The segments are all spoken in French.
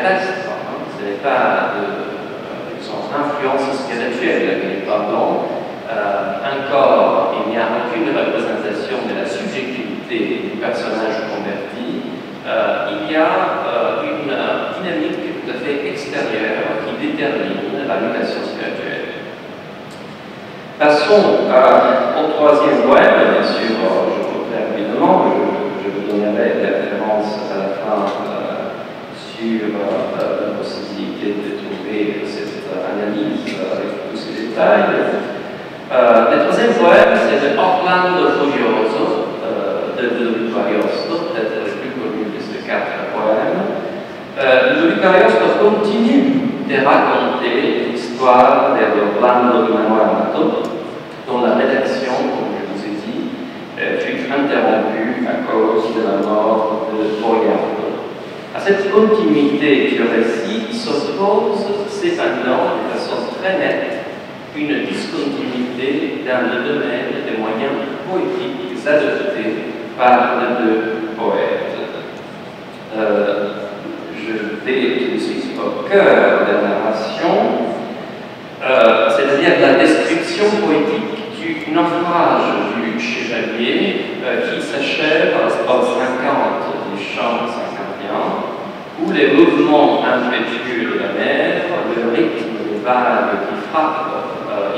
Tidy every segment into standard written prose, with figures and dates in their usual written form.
terrestre, hein, ce n'est pas son influence spirituelle que nous parlons. Encore, il n'y a aucune représentation de la subjectivité du personnage converti. Il y a une dynamique tout à fait extérieure qui détermine la mutation spirituelle. Passons au troisième poème. Bien sûr, je vous ferai rapidement, je vous donnerai des références à la fin sur la possibilité de trouver cette analyse avec tous ces détails. Le troisième poème, c'est de Orlando Furioso, de Ludovico Ariosto, peut-être le plus connu de ces quatre poèmes. Ludovico Ariosto continue de raconter l'histoire d'Orlando di Manuelato, dont la rédaction, comme je vous ai dit, fut interrompue à cause de la mort de Boiardo. À cette continuité du récit s'oppose cependant de façon très nette une discontinuité dans le domaine des moyens poétiques adoptés par les deux poètes. Je vais tout de suite au cœur de la narration, c'est-à-dire la description poétique du naufrage du chevalier qui s'achève au 50 du chant 51, où les mouvements impétueux de la mer, le rythme des vagues qui frappent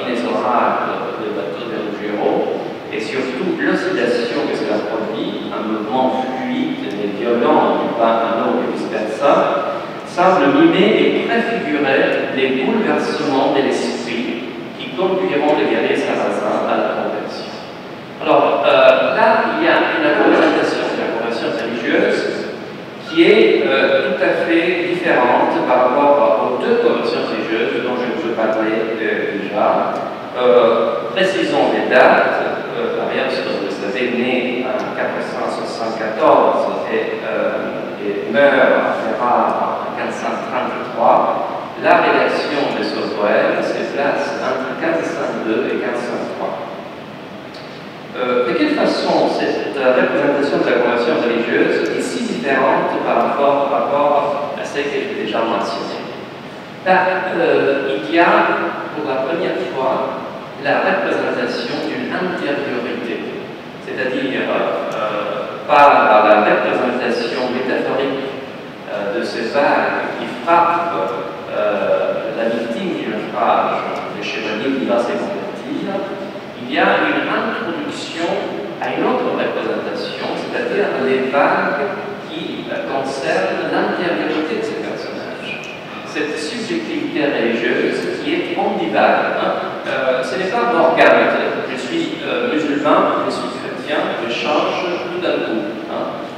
inexorable le bateau de Ruggiero, et surtout l'oscillation que cela produit, un mouvement fluide et violent du bas à l'eau et vice-versa, semble mimer et préfigurer les bouleversements de l'esprit qui conduiront le guerrier sarrasin à la conversion. Alors, là, il y a une représentation de la conversion religieuse qui est tout à fait différente par rapport aux deux conversions religieuses dont je vous parlais déjà. Précisons les dates. Ariosto, vous savez, né en 474 et meurt à Ferrare en 1533. La rédaction de ce poème se place entre 1502 et 1503. De quelle façon cette représentation de la conversion religieuse est si différente par rapport à celle que j'ai déjà mentionnée? Il y a pour la première fois la représentation d'une antériorité, c'est-à-dire par la représentation métaphorique de ces vagues qui frappent la victime du naufrage, le chevalier qui va se convertir. Il y a une introduction à une autre représentation, c'est-à-dire les vagues qui concernent l'intériorité de ces personnages. Cette subjectivité religieuse qui est ambivalente. Ce n'est pas morgane. Je suis musulman, je suis chrétien, je change tout d'un coup.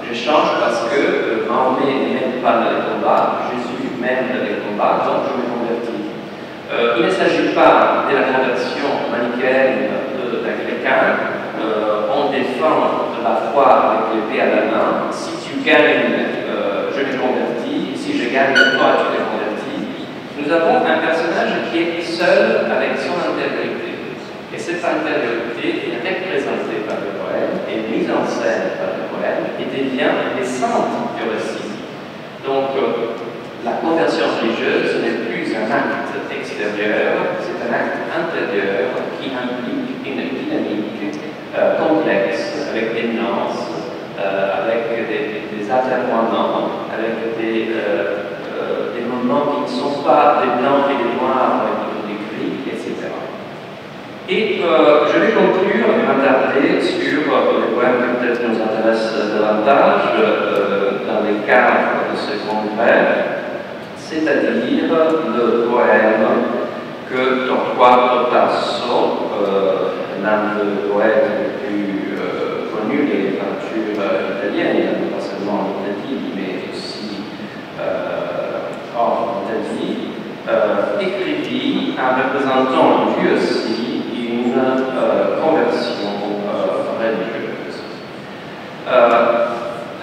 Je change parce que Mahomet n'aime pas les combats, Jésus m'aime les combats, donc je me convertis. Il ne s'agit pas de la conversion manichéenne d'Anglican. On défend la foi avec l'épée à la main. Si tu gagnes, je me convertis. Si je gagne, toi, tu te convertis. Nous avons un personnage qui est seul avec son intériorité. Et cette intériorité est représentée par le poème, est mise en scène par le poème et devient le centre du récit. Donc, la conversion religieuse n'est plus un acte extérieur, c'est un acte intérieur qui implique une dynamique complexe, avec des nuances, avec des atermoiements, avec des moments qui ne sont pas des blancs et des noirs, avec des gris, etc. Et je vais conclure et m'attarder sur les poèmes qui peut-être nous intéressent davantage dans les cadres de ce congrès, c'est-à-dire le poème que Torquato Tasso, l'un des poètes les plus connus des literatures italiennes, pas seulement en Italie, mais aussi hors d'Italie, écrivit en représentant lui aussi une conversion religieuse.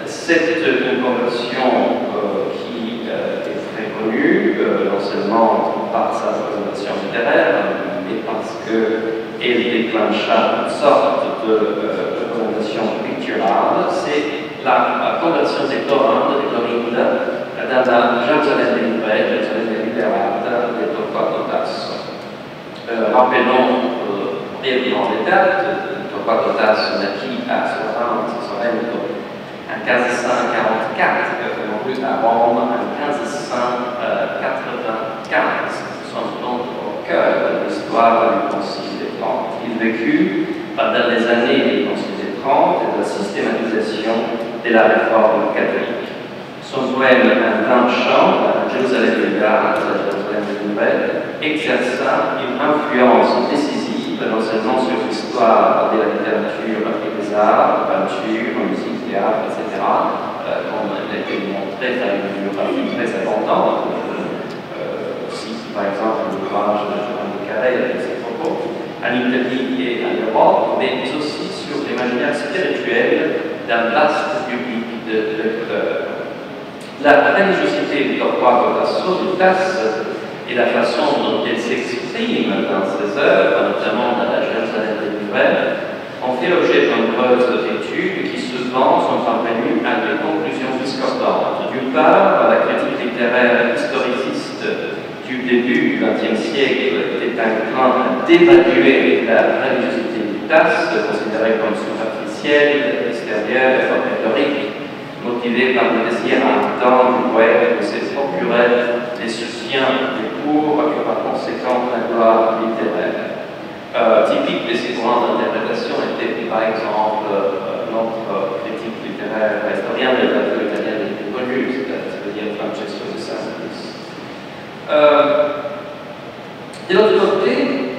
C'est une conversion qui est très connue, non seulement par sa représentation littéraire, mais parce qu'elle déclencha une sorte de représentation picturale. C'est la conversion de Clorinda dalla Gerusalemme libre, Gerusalemme liberata del Torquato Tasso. Rappelons brièvement les dates. Torquato Tasso naquit à Sorrento en 1544, mourut à Rome en 1595. Nous sommes donc au cœur de l'histoire du Concile des Trente. Il vécut pendant les années du Concile des Trente et de la systématisation de la réforme catholique. Son poème Un grand chant, Jérusalem liberata, Jérusalem libre, exerça une influence décisive non seulement sur l'histoire de la littérature et des arts, peinture, musique, théâtre, etc., comme il a été montré par une biographie très abondante, aussi par exemple l'ouvrage de Jean de Carré avec ses propos, en Italie et en Europe, mais aussi sur l'imaginaire spirituel d'un vaste public de lecteurs. La religiosité du Torquato Tasso et la façon dont elle s'exprime dans ses œuvres, notamment dans la Jérusalem libre, ont fait l'objet de nombreuses études qui souvent sont parvenues à des conclusions discordantes. D'une part, la critique littéraire historiciste du début du XXe siècle était enclin d'évaluer la religiosité du Tasse, considérée comme superficielle, extérieure et rhétorique, motivée par le désir ardent du poète de se procurer les soutiens des cours et par conséquent la gloire littéraire. Typique de ces grandes interprétations était par exemple notre critique littéraire historien de la littérature italienne le plus connu, c'est-à-dire Francesco de Santis. De l'autre côté,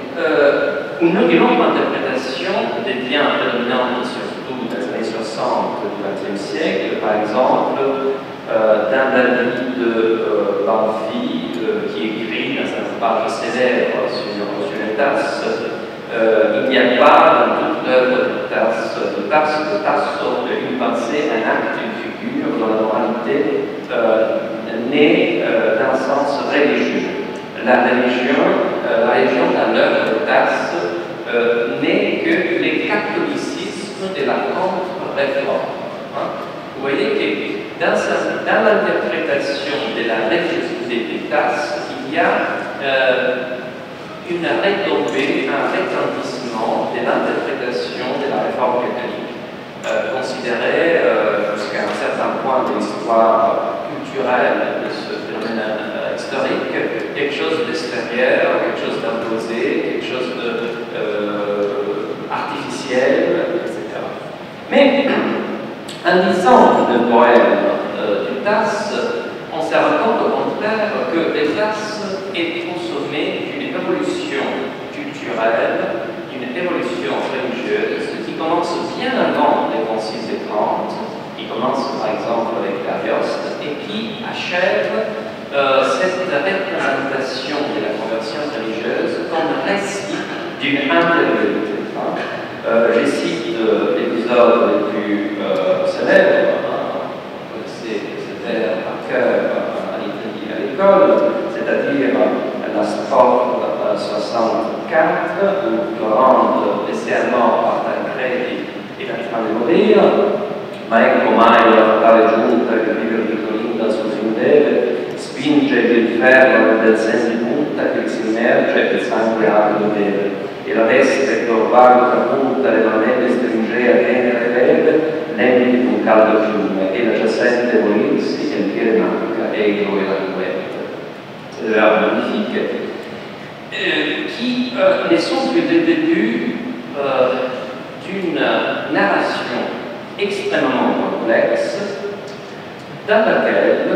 une autre interprétation devient prédominante surtout dans les années 60 du XXe siècle, par exemple dans la vie de Banfi, qui écrit dans un page célèbre sur le Tasse. Il n'y a pas dans toute l'œuvre de Tasso une pensée, un acte, une figure dont la moralité naît d'un sens religieux. La religion dans l'œuvre de Tasse n'est que les catholicismes de la contre-réforme. Vous voyez que dans l'interprétation de la religiosité de Tasse, il y a une retombée, un retentissement de l'interprétation de la réforme catholique, considérée jusqu'à un certain point de l'histoire culturelle de ce phénomène historique, quelque chose d'extérieur, quelque chose d'imposé, quelque chose d'artificiel, etc. Mais en lisant le poème du Tasse, on se rend compte au contraire que le Tasse est au sommet d'une évolution culturelle, d'une évolution religieuse qui commence bien avant les conciles des Trente, qui commence par exemple avec l'Arioste et qui achève cette représentation de la conversion religieuse comme récit d'une intériorité. Je cite l'épisode le plus célèbre, c'était par cœur à l'école, c'est-à-dire la Sport 64, où Florent, laissé à mort par Tancredi, est en train de mourir, ma ecco mai la fatale giunta che vive piccolinda sul findele, spinge il ferro del sen di punta che si immerge e il sangue avido beve, e la veste corvago trapunta le manelle stringea tenere e beve, lembi di un caldo fiume, e la giacente volirsi, e il piede manca, e il e la guerra. C'est des verbes magnifiques qui ne sont que le début d'une narration extrêmement complexe dans laquelle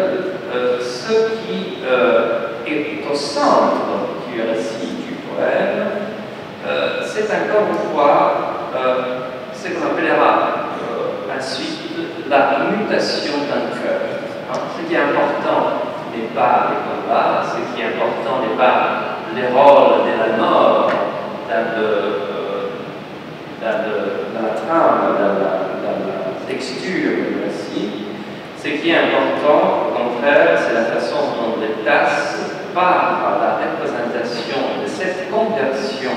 ce qui est au centre du récit du poème, c'est encore une fois ce qu'on appellera ensuite la mutation d'un cœur. Ce qui est important n'est pas les combats, ce qui est important n'est pas les rôles de la mort dans la trame, dans la texture du récit. Ce qui est important, au contraire, c'est la façon dont le Tasse, par la représentation de cette conversion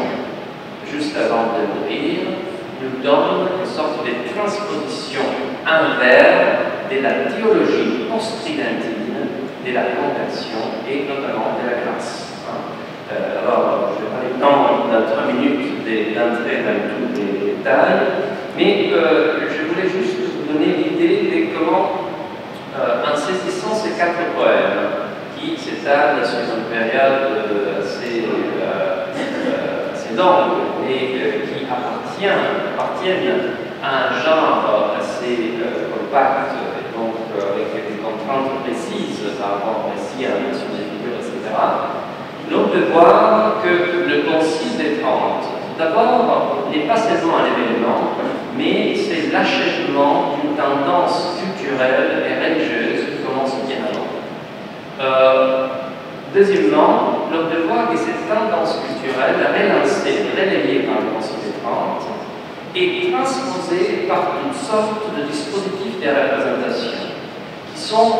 juste avant de mourir, nous donne une sorte de transposition inverse de la théologie post-tridentine de la conversion et notamment de la grâce. Alors, je n'ai pas le temps dans 3 minutes d'entrer dans tous les détails, mais je voulais juste vous donner l'idée de comment, en saisissant ces 4 poèmes, qui s'étalent sur une période assez longue et qui appartiennent à un genre assez compact, et donc avec des contraintes précises par rapport aussi à la notion des figures, etc. l'on peut voir que le Concile des Trente, d'abord, n'est pas seulement un événement, mais c'est l'achèvement d'une tendance culturelle et religieuse qui commence bien avant. Deuxièmement, l'on peut voir que cette tendance culturelle, relancée, relayée par le Concile des Trente, est transposée par une sorte de dispositif de représentation qui sont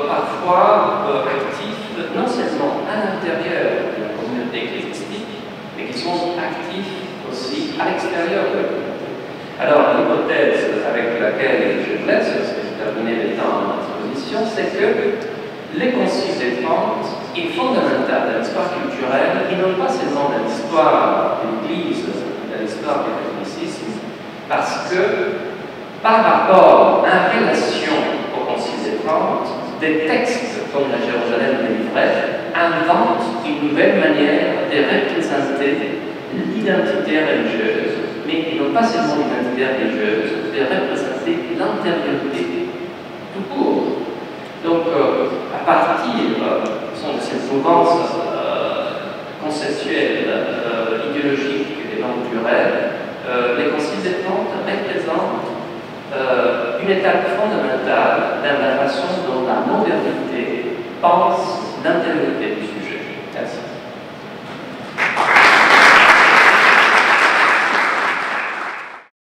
parfois actifs non seulement à l'intérieur de la communauté ecclésiastique, mais qui sont actifs aussi à l'extérieur de la communauté. Alors, l'hypothèse avec laquelle je vous laisse, parce que j'ai terminé le temps de ma exposition, c'est que le Concile des Trente est fondamental dans l'histoire culturelle, et non pas seulement dans l'histoire de l'Église, dans l'histoire du catholicisme, parce que par rapport en relation au Concile des Trente, des textes comme la Jérusalem délivrée inventent une nouvelle manière de représenter l'identité religieuse, mais non pas seulement l'identité religieuse, de représenter l'intériorité tout court. Donc, à partir de cette mouvance conceptuelle, idéologique et culturelle, les Conciles des Trente représentent une étape fondamentale dans la façon dont la modernité pense l'intériorité du sujet. Merci.